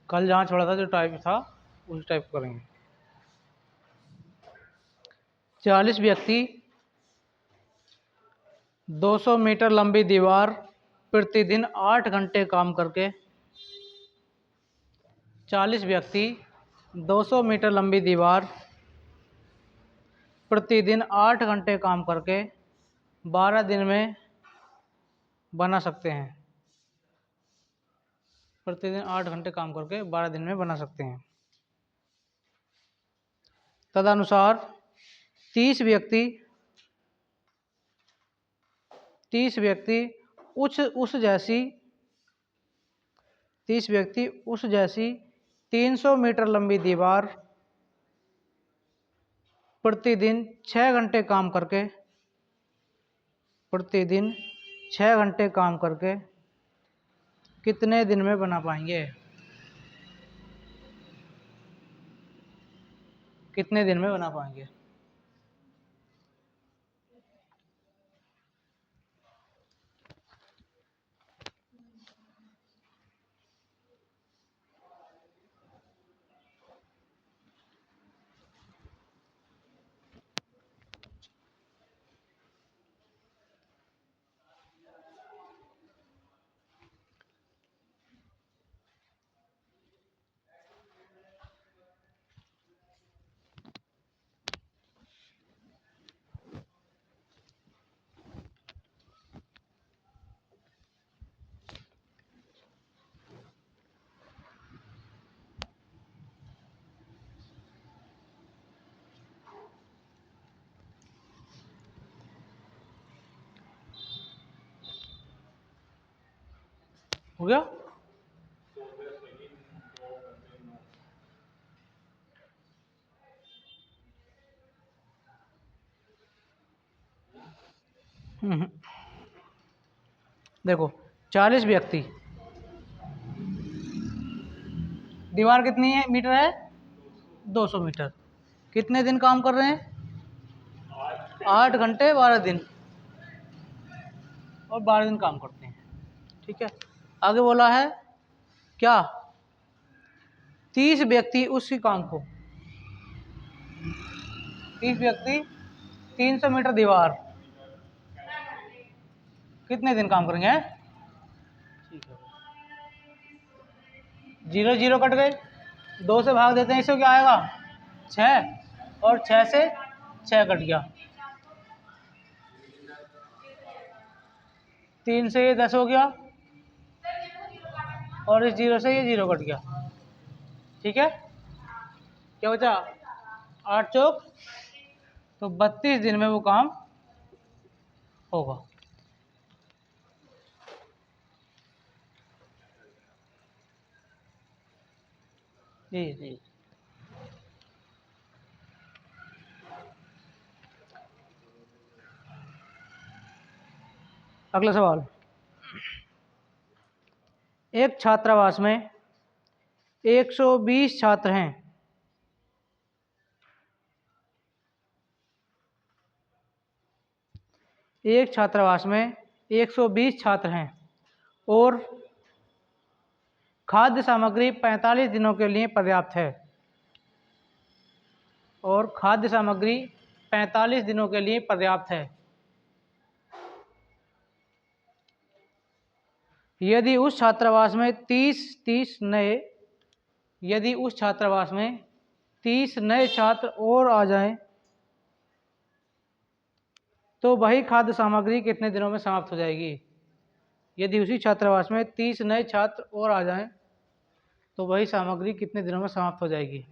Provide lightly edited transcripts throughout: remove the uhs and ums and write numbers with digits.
कल जहाँ छोड़ा था जो टाइप था उस टाइप करेंगे। 40 व्यक्ति 200 मीटर लंबी दीवार प्रतिदिन 8 घंटे काम करके 40 व्यक्ति 200 मीटर लंबी दीवार प्रतिदिन 8 घंटे काम करके 12 दिन में बना सकते हैं। प्रतिदिन 8 घंटे काम करके 12 दिन में बना सकते हैं। तदनुसार 30 व्यक्ति उस जैसी 300 मीटर लंबी दीवार प्रतिदिन 6 घंटे काम करके कितने दिन में बना पाएंगे? कितने दिन में बना पाएंगे? हो गया? देखो 40 व्यक्ति, दीवार कितनी है मीटर है? 200 मीटर। कितने दिन काम कर रहे हैं? 8 घंटे 12 दिन, और 12 दिन काम करते हैं। ठीक है, आगे बोला है क्या? 30 व्यक्ति उसी काम को, 30 व्यक्ति 300 मीटर दीवार कितने दिन काम करेंगे? ठीक है, 0 0 कट गए, 2 से भाग देते हैं, इससे क्या आएगा? 6, और 6 से 6 कट गया, 3 से ये 10 हो गया, और इस 0 से ये 0 कट गया। ठीक है, क्या बचा? 8 चौक, तो 32 दिन में वो काम होगा। जी जी, अगला सवाल। एक छात्रावास में 120 छात्र हैं। एक छात्रावास में 120 छात्र हैं और खाद्य सामग्री 45 दिनों के लिए पर्याप्त है। और खाद्य सामग्री 45 दिनों के लिए पर्याप्त है। यदि उस छात्रावास में 30 नए छात्र और आ जाएं, तो वही खाद्य सामग्री कितने दिनों में समाप्त हो जाएगी? यदि उसी छात्रावास में 30 नए छात्र और आ जाएं, तो वही सामग्री कितने दिनों में समाप्त हो जाएगी?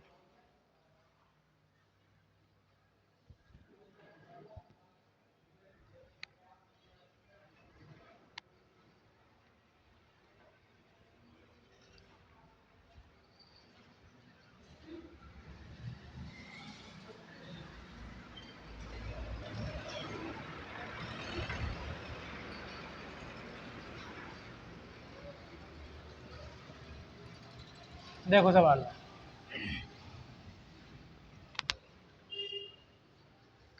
देखो सवाल,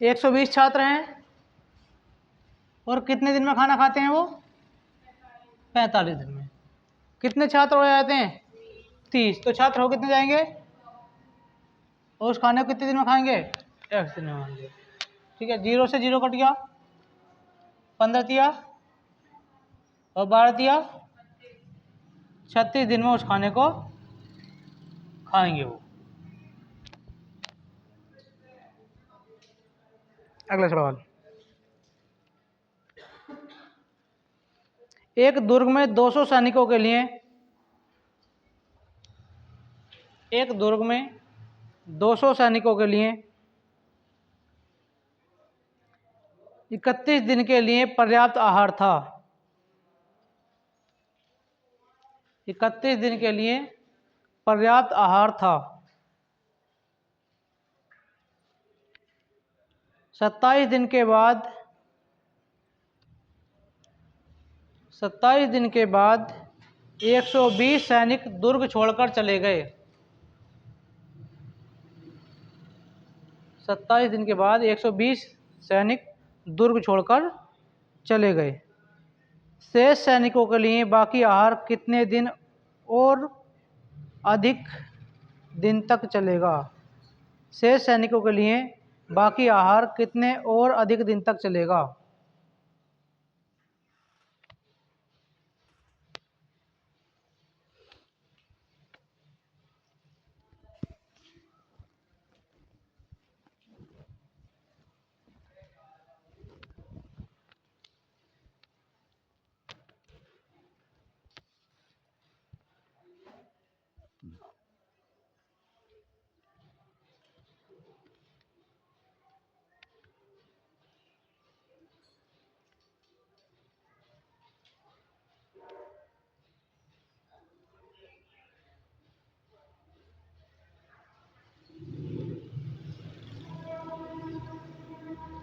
120 छात्र हैं और कितने दिन में खाना खाते हैं वो? 45 दिन में। कितने छात्र हो जाते हैं? 30, तो छात्र हो कितने जाएंगे और उस खाने को कितने दिन में खाएंगे? x दिन में खाएंगे। ठीक है, 0 से 0 कट गया, 15 दिया और 12 दिया, 36 दिन में उस खाने को खाएंगे वो। अगला सवाल, एक दुर्ग में 200 सैनिकों के लिए, एक दुर्ग में 200 सैनिकों के लिए 31 दिन के लिए पर्याप्त आहार था। 31 दिन के लिए पर्याप्त आहार था। 27 दिन के बाद 120 सैनिक दुर्ग छोड़कर चले गए। 27 दिन के बाद 120 सैनिक दुर्ग छोड़कर चले गए। शेष सैनिकों के लिए बाकी आहार कितने दिन और अधिक दिन तक चलेगा? शेष सैनिकों के लिए बाकी आहार कितने और अधिक दिन तक चलेगा?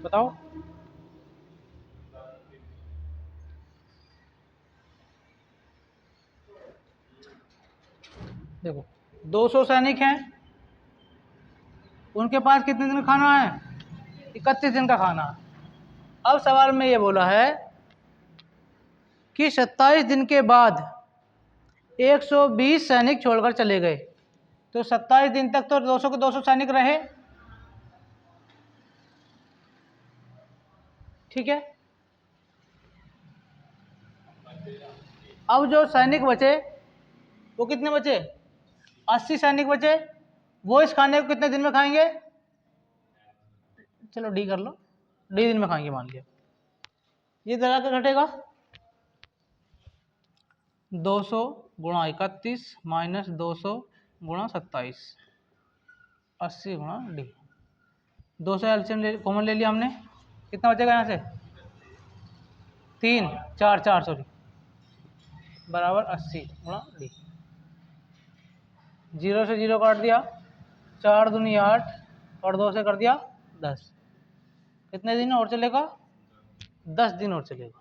बताओ। देखो, 200 सैनिक हैं, उनके पास कितने दिन का खाना है? 31 दिन का खाना। अब सवाल में ये बोला है कि 27 दिन के बाद 120 सैनिक छोड़कर चले गए, तो 27 दिन तक तो 200 के 200 सैनिक रहे। ठीक है, अब जो सैनिक बचे वो कितने बचे? 80 सैनिक बचे। वो इस खाने को कितने दिन में खाएंगे? चलो डी कर लो, डी दिन में खाएंगे मान लिया। ये जरा क्या घटेगा? 200 गुणा 31 माइनस 200 गुणा 27, 80 गुणा डी। 200 एलसीएम कॉमन ले लिया हमने, कितना बचेगा यहाँ से? 3 4 4 सॉरी, बराबर 80 गुणा डी। 0 से 0 काट दिया, 4 दूनी 8 और 2 से कर दिया 10। कितने दिन और चलेगा? 10 दिन और चलेगा।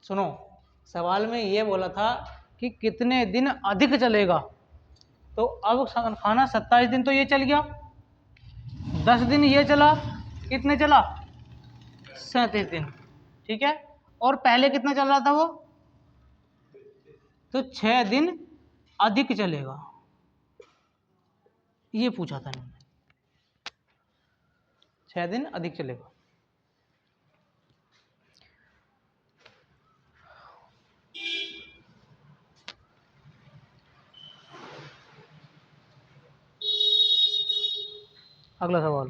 सुनो, सवाल में ये बोला था कि कितने दिन अधिक चलेगा, तो अब खाना 27 दिन तो ये चल गया, 10 दिन ये चला, कितने चला? 37 दिन। ठीक है, और पहले कितना चल रहा था वो? तो 6 दिन अधिक चलेगा, ये पूछा था मैंने। 6 दिन अधिक चलेगा। अगला सवाल,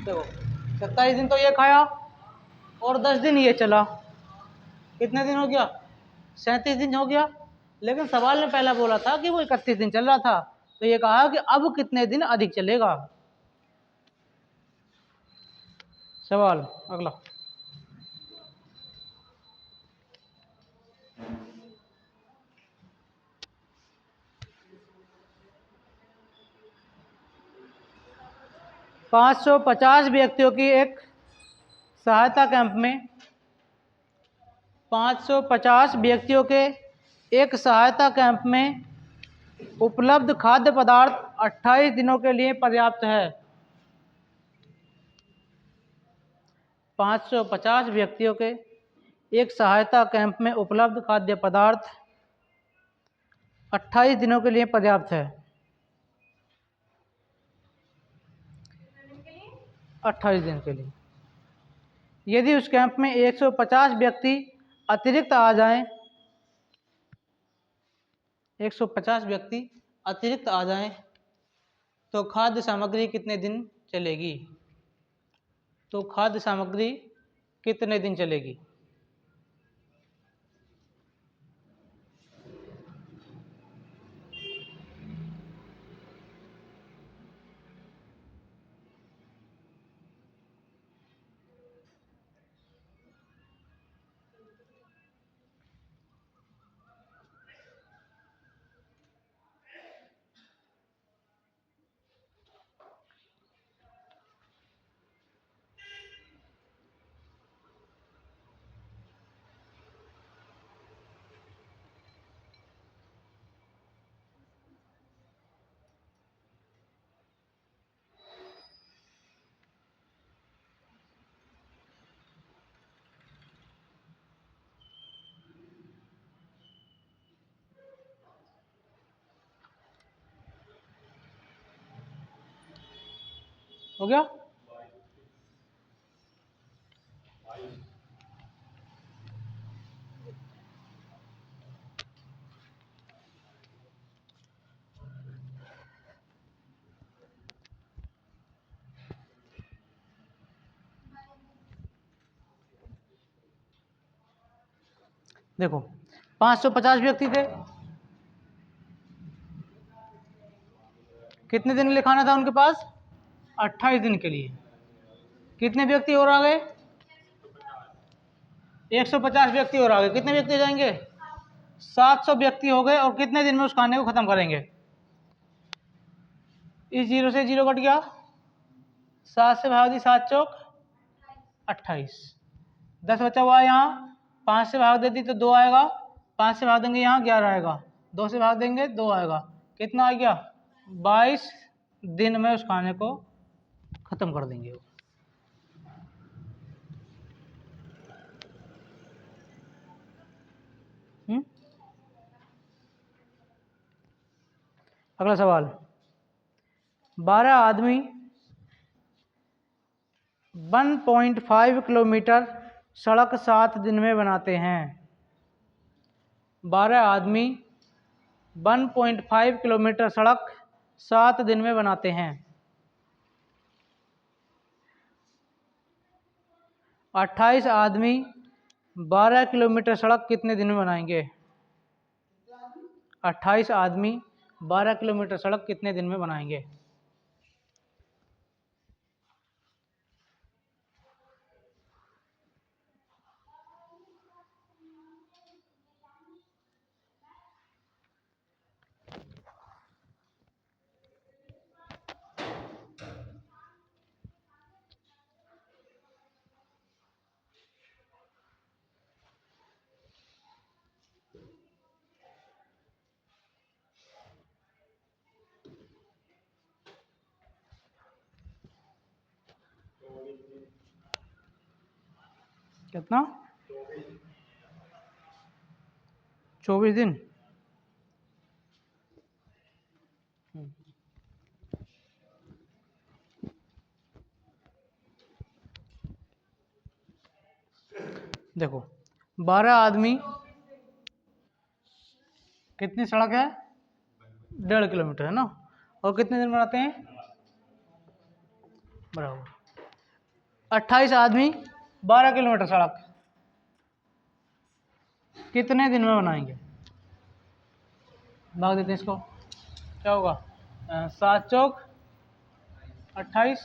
देखो 27 दिन तो ये खाया और 10 दिन ये चला, कितने दिन हो गया? 37 दिन हो गया। लेकिन सवाल ने पहला बोला था कि वो 31 दिन चल रहा था, तो ये कहा कि अब कितने दिन अधिक चलेगा। सवाल अगला, 550 व्यक्तियों की एक सहायता कैंप में 550 व्यक्तियों के एक सहायता कैंप में उपलब्ध खाद्य पदार्थ 28 दिनों के लिए पर्याप्त है। 550 व्यक्तियों के एक सहायता कैंप में उपलब्ध खाद्य पदार्थ 28 दिनों के लिए पर्याप्त है। 28 दिन के लिए। यदि उस कैंप में 150 व्यक्ति अतिरिक्त आ जाएं, 150 व्यक्ति अतिरिक्त आ जाएं, तो खाद्य सामग्री कितने दिन चलेगी? तो खाद्य सामग्री कितने दिन चलेगी? हो गया? देखो 550 व्यक्ति थे, कितने दिन के लिए खाना था उनके पास? 28 दिन के लिए। कितने व्यक्ति और आ गए? 150 व्यक्ति और आ गए। कितने व्यक्ति जाएंगे? 700 व्यक्ति हो गए। और कितने दिन में उस खाने को खत्म करेंगे? इस जीरो से जीरो कट गया, 7 से भाग दी 7 चौक 28, 10 बचा हुआ है यहाँ, 5 से भाग देती तो 2 आएगा, 5 से भाग देंगे यहाँ 11 आएगा, 2 से भाग देंगे 2 आएगा। कितना आ गया? 22 दिन में उस खाने को खत्म कर देंगे। अगला सवाल, 12 आदमी 1.5 किलोमीटर सड़क 7 दिन में बनाते हैं। 12 आदमी 1.5 किलोमीटर सड़क 7 दिन में बनाते हैं। 28 आदमी 12 किलोमीटर सड़क कितने दिन में बनाएंगे? 28 आदमी 12 किलोमीटर सड़क कितने दिन में बनाएंगे? कितना? 24 दिन। देखो 12 आदमी, कितनी सड़क है? 1.5 किलोमीटर है ना, और कितने दिन बनाते हैं? बराबर। 28 आदमी 12 किलोमीटर सड़क कितने दिन में बनाएंगे? भाग देते हैं इसको, क्या होगा? 7 चौक 28,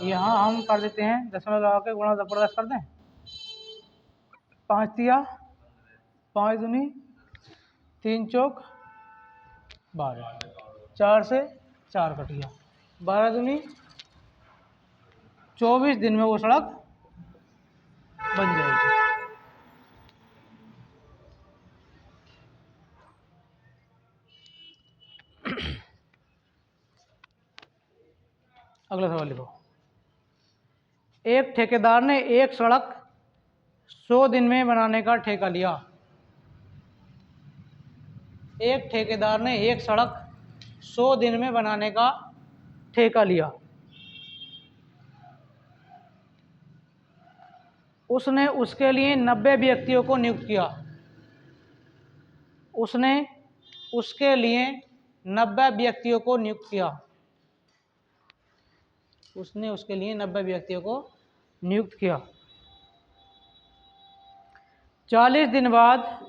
यहाँ हम कर देते हैं दशमलव लगा के गुणा जबरदस्त कर दें। 5 तिया 5 दूनी 3 चौक 12, 4 से 4 कट गया, 12 दूनी 24 दिन में वो सड़क बन जाएगी। अगला सवाल लिखो। एक ठेकेदार ने एक सड़क 100 दिन में बनाने का ठेका लिया। एक ठेकेदार ने एक सड़क 100 दिन में बनाने का ठेका लिया। उसने उसके लिए 90 व्यक्तियों को नियुक्त किया। उसने उसके लिए 90 व्यक्तियों को नियुक्त किया। उसने उसके लिए 90 व्यक्तियों को नियुक्त किया। 40 दिन बाद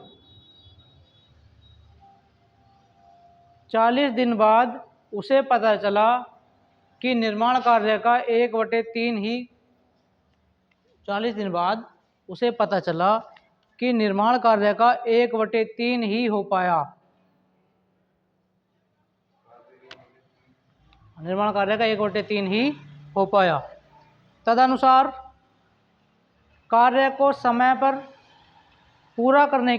40 दिन बाद उसे पता चला कि निर्माण कार्य का 1/3 ही 40 दिन बाद उसे पता चला कि निर्माण कार्य का 1/3 ही हो पाया। निर्माण कार्य का 1/3 ही हो पाया। तदनुसार कार्य को समय पर पूरा करने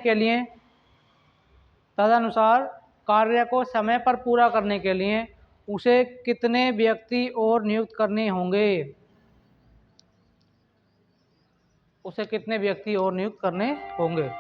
के लिए उसे कितने व्यक्ति और नियुक्त करने होंगे? उसे कितने व्यक्ति और नियुक्त करने होंगे?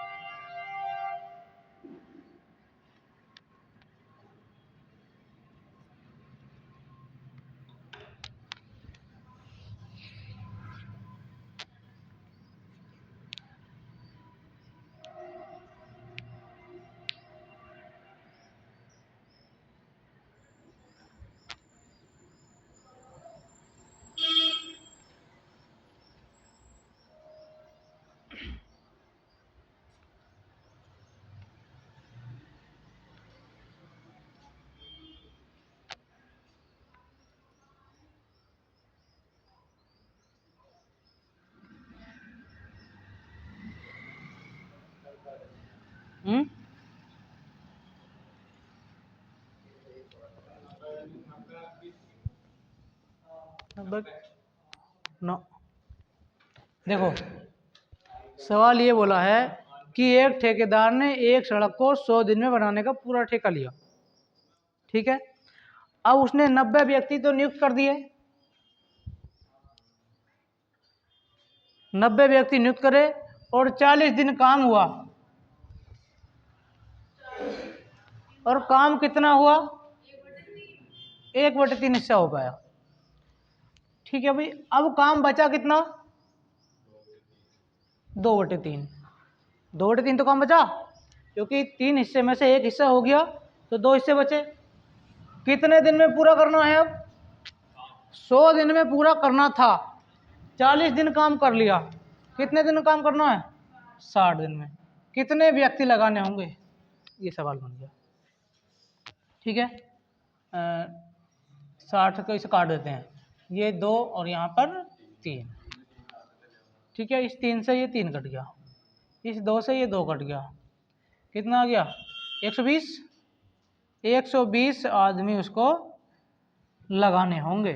नो, देखो सवाल ये बोला है कि एक ठेकेदार ने एक सड़क को 100 दिन में बनाने का पूरा ठेका लिया। ठीक है, अब उसने 90 व्यक्ति तो नियुक्त कर दिए। 90 व्यक्ति नियुक्त करे और 40 दिन काम हुआ। और काम कितना हुआ? 1/3 हिस्सा हो पाया। ठीक है भाई, अब काम बचा कितना? 2/3। 2/3 तो काम बचा, क्योंकि 3 हिस्से में से 1 हिस्सा हो गया तो 2 हिस्से बचे। कितने दिन में पूरा करना है? अब 100 दिन में पूरा करना था। 40 दिन काम कर लिया। कितने दिन काम करना है? 60 दिन में। कितने व्यक्ति लगाने होंगे? ये सवाल बन गया। ठीक है, 60 को इसे काट देते हैं, ये 2 और यहाँ पर 3। ठीक है, इस 3 से ये 3 कट गया, इस 2 से ये 2 कट गया, कितना आ गया? 120। 120 आदमी उसको लगाने होंगे।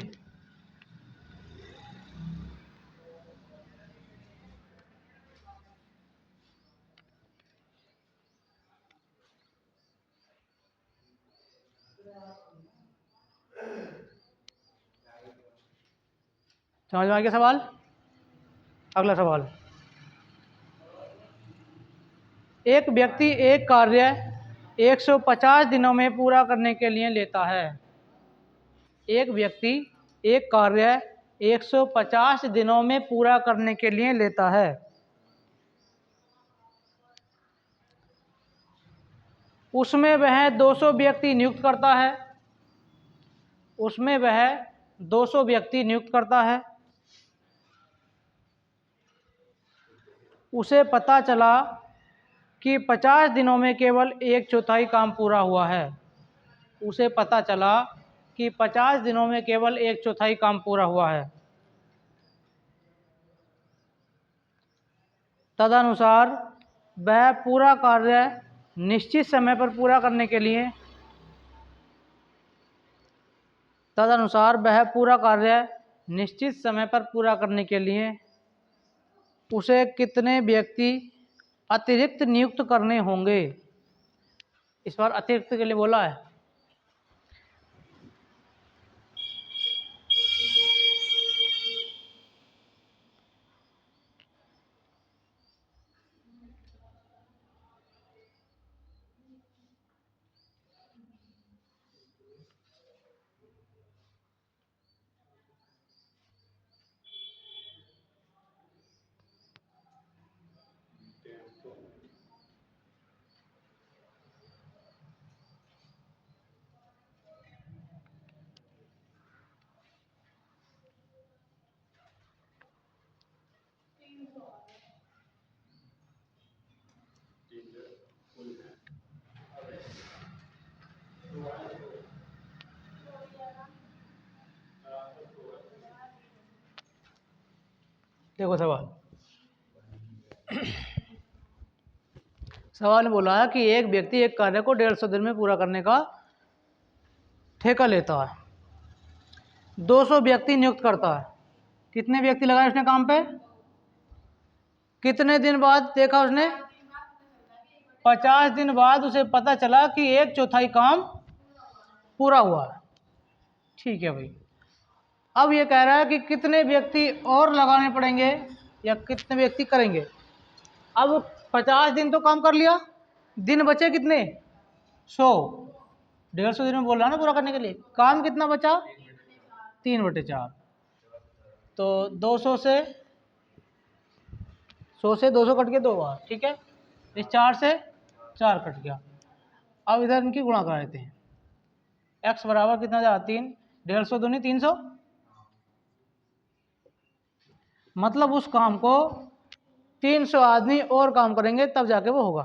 समझ में आ गया सवाल? अगला सवाल, एक व्यक्ति एक कार्य 150 दिनों में पूरा करने के लिए लेता है। एक व्यक्ति एक कार्य 150 दिनों में पूरा करने के लिए लेता है। उसमें वह 200 व्यक्ति नियुक्त करता है। उसमें वह 200 व्यक्ति नियुक्त करता है। उसे पता चला कि 50 दिनों में केवल 1/4 काम पूरा हुआ है। उसे पता चला कि 50 दिनों में केवल 1/4 काम पूरा हुआ है। तदनुसार वह पूरा कार्य निश्चित समय पर पूरा करने के लिए निश्चित समय पर पूरा करने के लिए उसे कितने व्यक्ति अतिरिक्त नियुक्त करने होंगे। इस बार अतिरिक्त के लिए बोला है। देखो सवाल में बोला है कि एक व्यक्ति एक कार्य को 150 दिन में पूरा करने का ठेका लेता है, 200 व्यक्ति नियुक्त करता है। कितने व्यक्ति लगाए उसने काम पे? कितने दिन बाद देखा उसने? 50 दिन बाद उसे पता चला कि 1/4 काम पूरा हुआ है। ठीक है भाई। अब ये कह रहा है कि कितने व्यक्ति और लगाने पड़ेंगे या कितने व्यक्ति करेंगे। अब 50 दिन तो काम कर लिया, दिन बचे कितने? 100। 150 दिन में बोल रहा ना पूरा करने के लिए। काम कितना बचा? 3/4। तो 200 से 200 कट के 2 बार। ठीक है, इस 4 से 4 कट गया। अब इधर इनकी गुणा करा देते हैं। x बराबर कितना जा? 3। 150 दूनी 300। मतलब उस काम को 300 आदमी और काम करेंगे तब जाके वो होगा।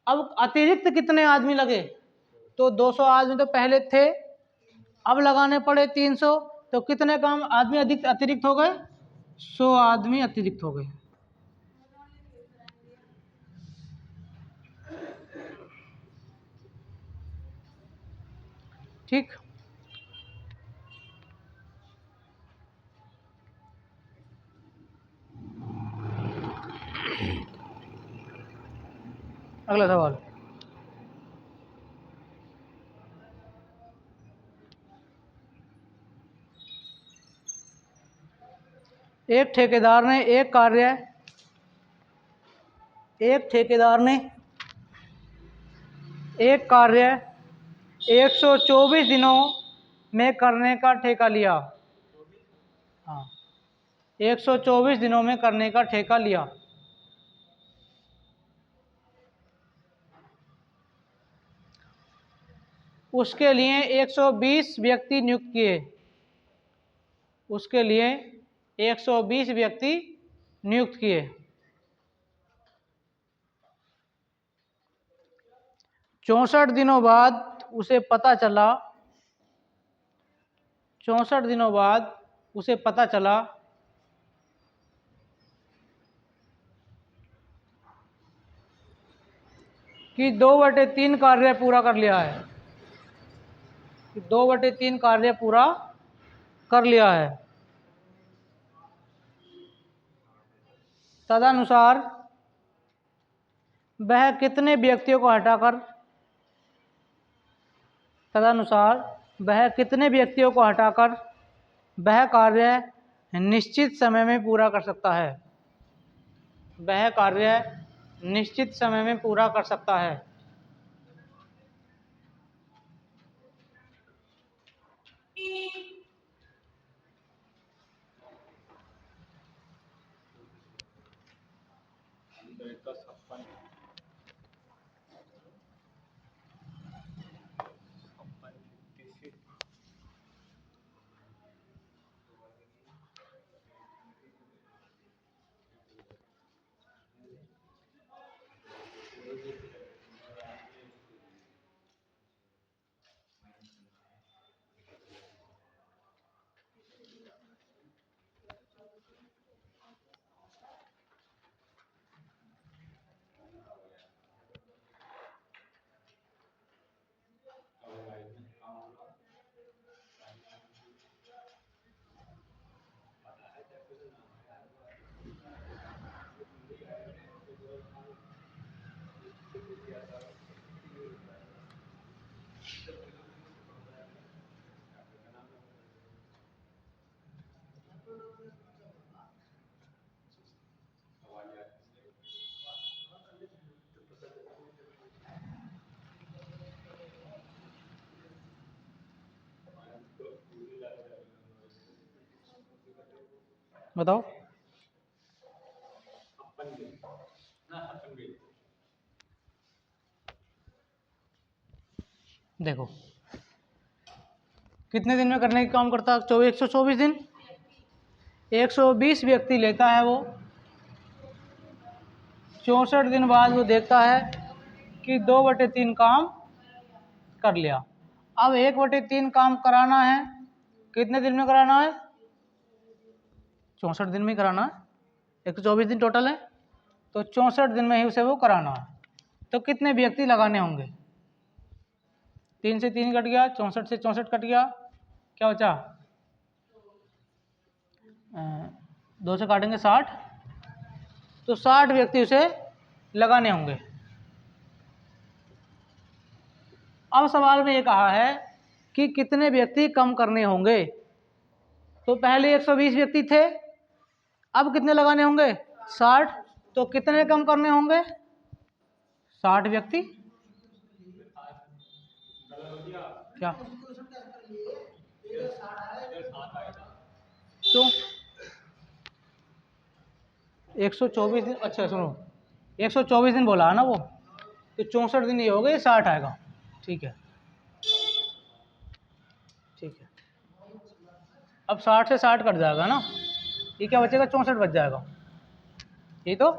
अब अतिरिक्त कितने आदमी लगे? तो 200 आदमी तो पहले थे, अब लगाने पड़े 300। तो कितने काम आदमी अधिक अतिरिक्त हो गए? 100 आदमी अतिरिक्त हो गए। ठीक। अगला सवाल। एक ठेकेदार ने एक कार्य 124 दिनों में करने का ठेका लिया। हाँ, 124 दिनों में करने का ठेका लिया। उसके लिए 120 व्यक्ति नियुक्त किए। उसके लिए 120 व्यक्ति नियुक्त किए। 64 दिनों बाद उसे पता चला 64 दिनों बाद उसे पता चला कि 2/3 कार्य पूरा कर लिया है। 2/3 कार्य पूरा कर लिया है। तदनुसार वह कितने व्यक्तियों को हटाकर वह कार्य निश्चित समय में पूरा कर सकता है। वह कार्य निश्चित समय में पूरा कर सकता है। बताओ। देखो कितने दिन में करने का काम करता है? 124 दिन। 120 व्यक्ति लेता है वो, 64 दिन बाद वो देखता है कि 2/3 काम कर लिया। अब 1/3 काम कराना है, कितने दिन में कराना है? 64 दिन में ही कराना है। 124 दिन टोटल है, तो 64 दिन में ही उसे वो कराना है। तो कितने व्यक्ति लगाने होंगे? 3 से 3 कट गया, 64 से 64 कट गया, क्या बचा? 2 से काटेंगे 60, तो 60 व्यक्ति उसे लगाने होंगे। अब सवाल में ये कहा है कि कितने व्यक्ति कम करने होंगे। तो पहले 120 व्यक्ति थे, अब कितने लगाने होंगे? 60। तो कितने कम करने होंगे? 60 व्यक्ति। क्या क्यों? 124 दिन, अच्छा सुनो, 124 दिन बोला है ना वो, तो 64 दिन ये हो गए, 60 आएगा। ठीक है, ठीक है। अब 60 से 60 कट जाएगा ना, ये क्या बचेगा? 64 बच जाएगा, ये तो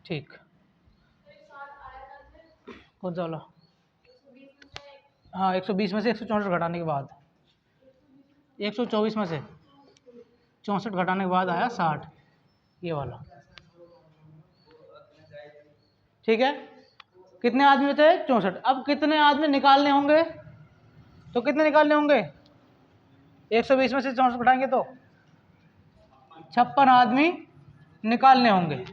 ठीक। कौन सा वाला? हाँ, 120 में से 164 घटाने के बाद, 124 में से 64 घटाने के बाद आया 60, ये वाला। ठीक है, कितने आदमी थे? 64। अब कितने आदमी निकालने होंगे? तो कितने निकालने होंगे? 120 में से 64 घटाएंगे तो 56 आदमी निकालने होंगे।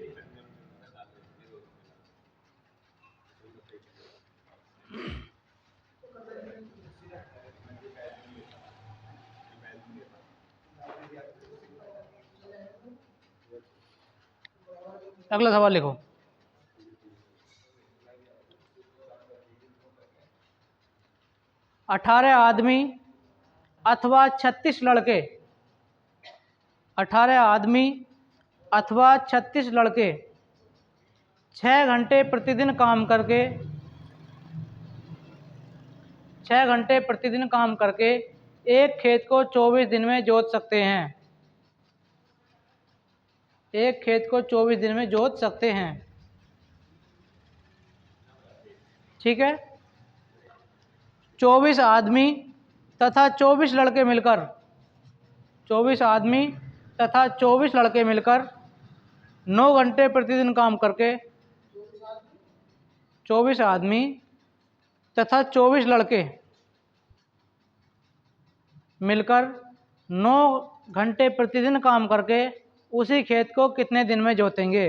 अगला सवाल लिखो। 18 आदमी अथवा 36 लड़के, 18 आदमी अथवा 36 लड़के 6 घंटे प्रतिदिन काम करके, 6 घंटे प्रतिदिन काम करके एक खेत को 24 दिन में जोत सकते हैं। एक खेत को 24 दिन में जोत सकते हैं। ठीक है, 24 आदमी तथा 24 लड़के मिलकर, 24 आदमी तथा 24 लड़के मिलकर 9 घंटे प्रतिदिन काम करके, 24 आदमी तथा 24 लड़के मिलकर 9 घंटे प्रतिदिन काम करके उसी खेत को कितने दिन में जोतेंगे?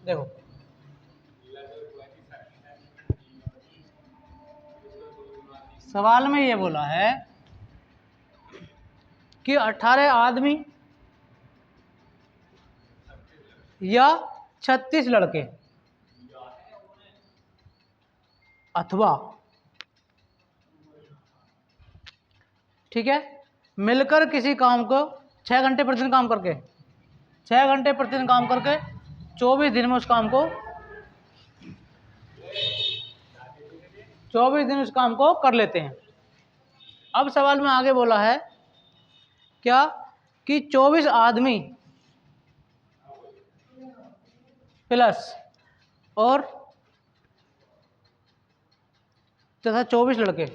देखो, सवाल में ये बोला है कि 18 आदमी या 36 लड़के अथवा, ठीक है, मिलकर किसी काम को 6 घंटे प्रतिदिन काम करके, 6 घंटे प्रतिदिन काम करके 24 दिन में उस काम को, 24 दिन उस काम को कर लेते हैं। अब सवाल में आगे बोला है क्या कि 24 आदमी प्लस और तथा 24 लड़के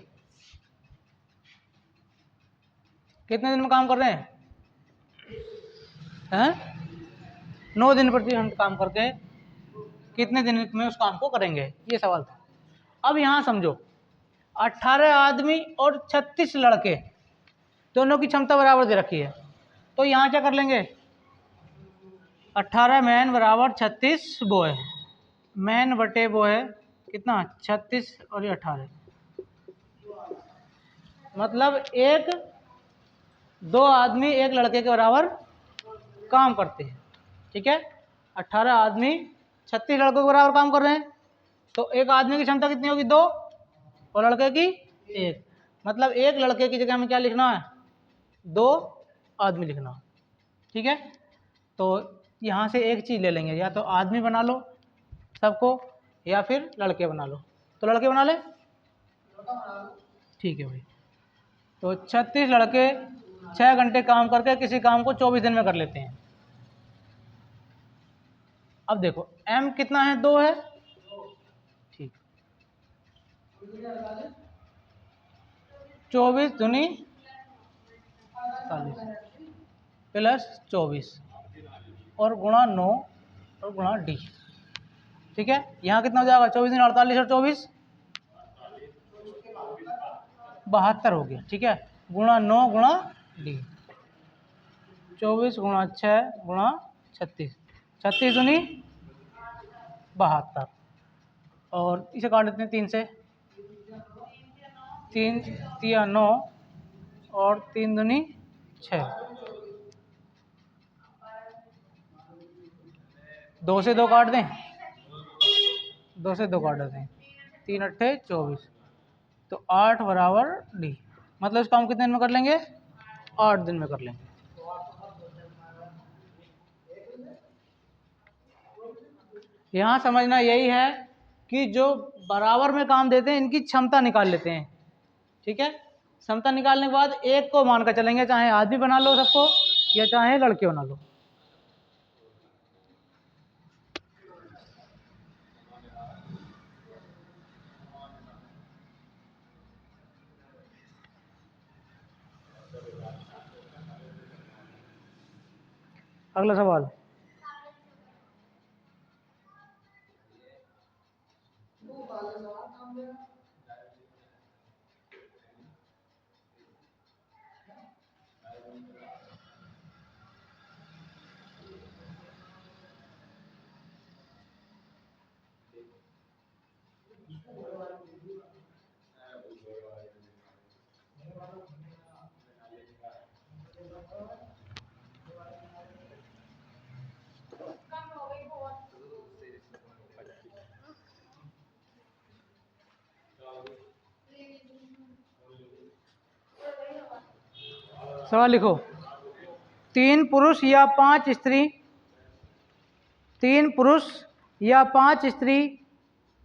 कितने दिन में काम कर रहे हैं? 9 दिन प्रतिदिन काम करके कितने दिन में उस काम को करेंगे, ये सवाल था। अब यहाँ समझो, 18 आदमी और 36 लड़के दोनों की क्षमता बराबर दे रखी है, तो यहाँ क्या कर लेंगे? 18 मैन बराबर 36 बॉय, मैन बटे बॉय कितना 36 और ये 18, मतलब एक दो आदमी एक लड़के के बराबर काम करते हैं। ठीक है, 18 आदमी 36 लड़कों के बराबर काम कर रहे हैं, तो एक आदमी की क्षमता कितनी होगी 2 और लड़के की 1, मतलब एक लड़के की जगह हमें क्या लिखना है 2 आदमी लिखना है। ठीक है, तो यहाँ से एक चीज़ ले लेंगे, या तो आदमी बना लो सबको या फिर लड़के बना लो। तो लड़के बना ले, ठीक है भाई। तो 36 लड़के 6 घंटे काम करके किसी काम को 24 दिन में कर लेते हैं। अब देखो m कितना है 2 है, ठीक, 24 दूनी 40 प्लस 24 और गुणा 9 और गुणा d। ठीक है, यहाँ कितना हो जाएगा 24 दिन 48 और 24 72 हो गया। ठीक है, गुणा 9 गुणा d, 24 गुणा 6 गुणा 36, 36 दूनी 72 और इसे काट देते हैं 3 से, 3 तिया 9 और 3 दूनी 6, 2 से 2 काट दें, 2 से 2 काट देते हैं, 3 अट्ठे 24, तो 8 बराबर डी, मतलब इस काम कितने दिन में कर लेंगे 8 दिन में कर लेंगे। यहाँ समझना यही है कि जो बराबर में काम देते हैं इनकी क्षमता निकाल लेते हैं। ठीक है, क्षमता निकालने के बाद एक को मान कर चलेंगे, चाहे आदमी बना लो सबको या चाहे लड़के बना लो। अगला सवाल, सवाल लिखो, 3 पुरुष या 5 स्त्री, 3 पुरुष या 5 स्त्री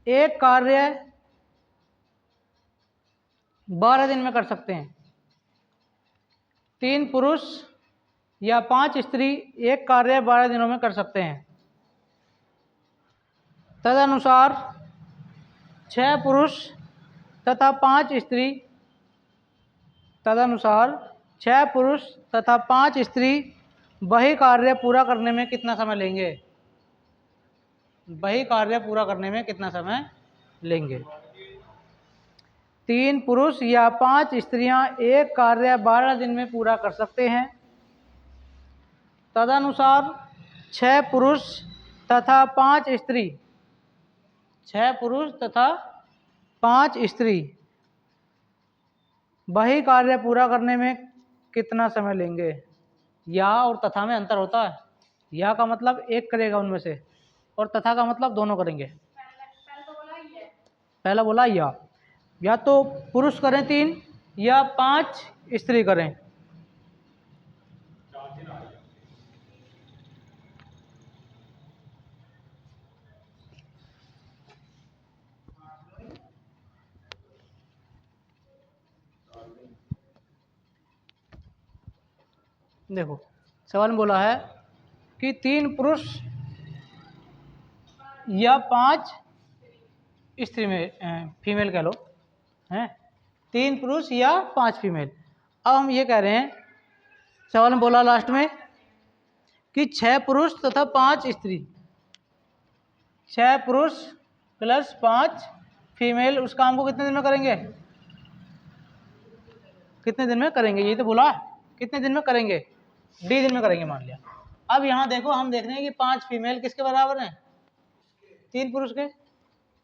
एक कार्य 12 दिन में कर सकते हैं। 3 पुरुष या 5 स्त्री एक कार्य 12 दिनों में कर सकते हैं। तदनुसार 6 पुरुष तथा 5 स्त्री, तदनुसार 6 पुरुष तथा 5 स्त्री वही कार्य पूरा करने में कितना समय लेंगे, वही कार्य पूरा करने में कितना समय लेंगे। 3 पुरुष या 5 स्त्रियां एक कार्य 12 दिन में पूरा कर सकते हैं। तदनुसार 6 पुरुष तथा 5 स्त्री, 6 पुरुष तथा 5 स्त्री वही कार्य पूरा करने में कितना समय लेंगे। या और तथा में अंतर होता है, या का मतलब एक करेगा उनमें से और तथा का मतलब दोनों करेंगे। पहला बोला या तो पुरुष करें 3 या 5 स्त्री करें। देखो सवाल में बोला है कि 3 पुरुष या 5 स्त्री में फीमेल कह लो हैं, 3 पुरुष या 5 फीमेल। अब हम ये कह रहे हैं, सवाल में बोला लास्ट में कि 6 पुरुष तथा 5 स्त्री, 6 पुरुष प्लस 5 फीमेल उस काम को कितने दिन में करेंगे, कितने दिन में करेंगे, यही तो बोला कितने दिन में करेंगे, डी दिन में करेंगे मान लिया। अब यहाँ देखो हम देख रहे हैं कि 5 फीमेल किसके बराबर हैं, 3 पुरुष के,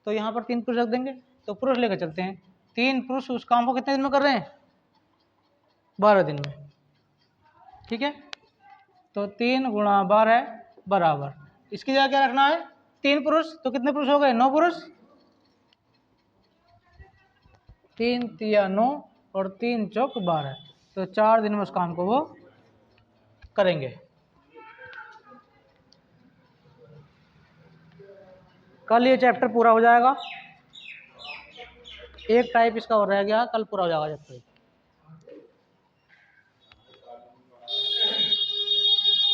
तो यहाँ पर 3 पुरुष रख देंगे, तो पुरुष लेकर चलते हैं। 3 पुरुष उस काम को कितने दिन में कर रहे हैं? 12 दिन में। ठीक है, तो 3 गुणा 12 बराबर, इसकी जगह क्या रखना है? 3 पुरुष, तो कितने पुरुष हो गए? 9 पुरुष। 3 तिया 9 और 3 चौक 12, तो 4 दिन में उस काम को वो करेंगे। कल ये चैप्टर पूरा हो जाएगा, एक टाइप इसका और रह गया, कल पूरा हो जाएगा चैप्टर।